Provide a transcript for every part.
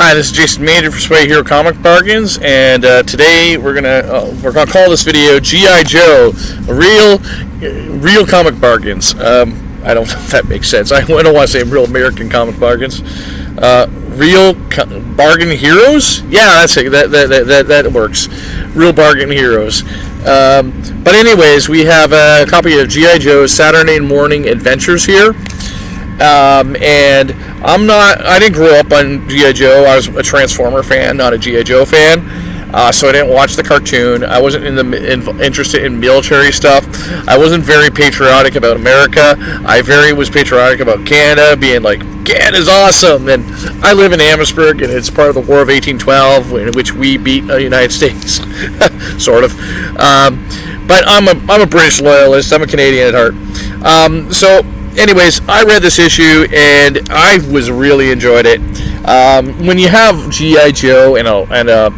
Hi, this is Jason Maynard for Sway Hero Comic Bargains, and today we're gonna call this video G.I. Joe, real comic bargains. I don't know if that makes sense. I don't want to say real American comic bargains. Bargain heroes? Yeah, that's it. That works. Real bargain heroes. But anyways, we have a copy of G.I. Joe's Saturday Morning Adventures here. And I didn't grow up on G.I. Joe. I was a Transformer fan, not a G.I. Joe fan. So I didn't watch the cartoon. I wasn't interested in military stuff. I wasn't very patriotic about America. I was patriotic about Canada, being like, Canada's awesome. And I live in Amherstburg, and it's part of the War of 1812, in which we beat the United States, sort of. But I'm a British loyalist. I'm a Canadian at heart. Anyways, I read this issue and I really enjoyed it. When you have G.I. Joe and a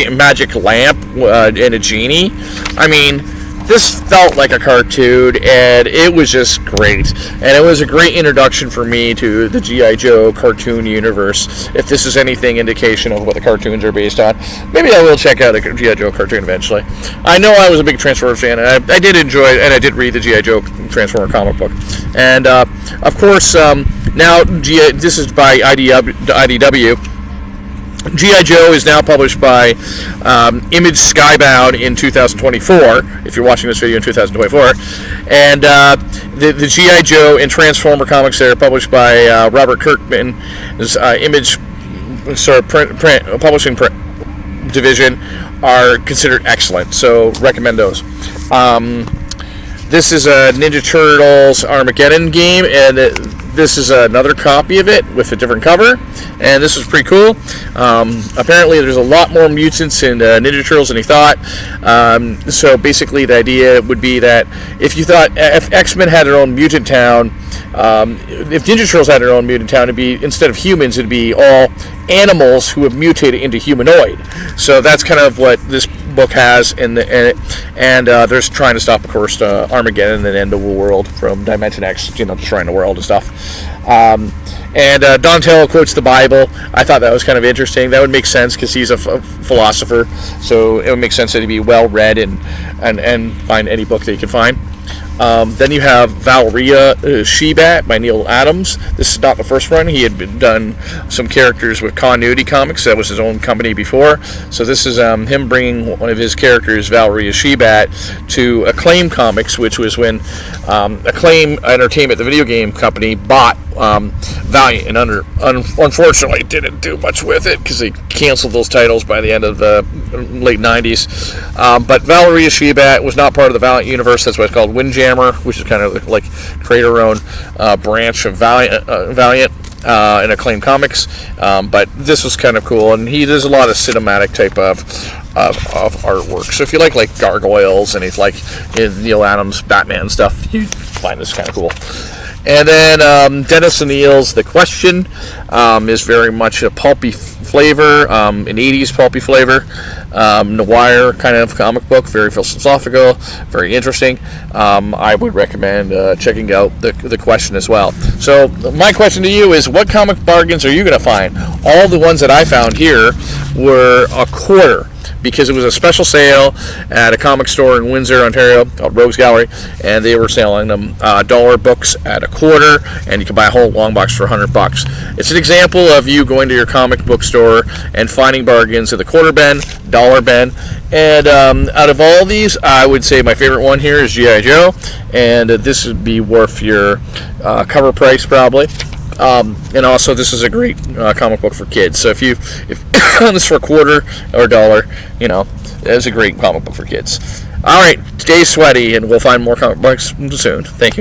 magic lamp and a genie, I mean, this felt like a cartoon, and it was just great. And it was a great introduction for me to the G.I. Joe cartoon universe. If this is anything indication of what the cartoons are based on, maybe I will check out a G.I. Joe cartoon eventually. I know I was a big Transformers fan, and I did enjoy it, and I did read the G.I. Joe Transformer comic book. And, of course, now this is by IDW. G.I. Joe is now published by Image Skybound in 2024, if you're watching this video in 2024. And the G.I. Joe and Transformer comics that are published by Robert Kirkman's Image publishing division are considered excellent, so recommend those. This is a Ninja Turtles Armageddon game, and this is another copy of it with a different cover, and this is pretty cool. Apparently there's a lot more mutants in Ninja Turtles than he thought. So basically the idea would be that if X-Men had their own mutant town, if Ninja Turtles had their own mutant town, it'd be, instead of humans, it'd be all animals who have mutated into humanoid. So that's kind of what this book has, and they're trying to stop, of course, Armageddon and end the world from Dimension X, destroying the world and stuff. And Donatello quotes the Bible. I thought that was kind of interesting. That would make sense because he's a philosopher, so it would make sense that he'd be well read and find any book that he could find. Then you have Valeria She-Bat by Neil Adams. This is not the first one. He had done some characters with Continuity Comics. That was his own company before. So this is him bringing one of his characters, Valeria She-Bat, to Acclaim Comics, which was when Acclaim Entertainment, the video game company, bought Valiant, and unfortunately didn't do much with it because they canceled those titles by the end of the late 90s. But Valeria She-Bat was not part of the Valiant universe. That's why it's called Windjammer, which is kind of like create her own branch of Valiant and Acclaim Comics. But this was kind of cool, and he does a lot of cinematic type of artwork. So if you like gargoyles and he's like Neil Adams Batman stuff, you find this kind of cool. And then Dennis O'Neill's The Question is very much a pulpy flavor, an 80s pulpy flavor, noir kind of comic book, very philosophical, very interesting. I would recommend checking out the Question as well. So my question to you is, what comic bargains are you going to find? All the ones that I found here were a quarter, because it was a special sale at a comic store in Windsor, Ontario, called Rogues Gallery, and they were selling them dollar books at a quarter, and you can buy a whole long box for $100. It's an example of you going to your comic book store and finding bargains at the quarter bin, dollar bin, and out of all these, I would say my favorite one here is G.I. Joe, and this would be worth your cover price probably. And also, this is a great comic book for kids. So if this for a quarter or a dollar, it's a great comic book for kids. All right, stay sweaty, and we'll find more comic books soon. Thank you.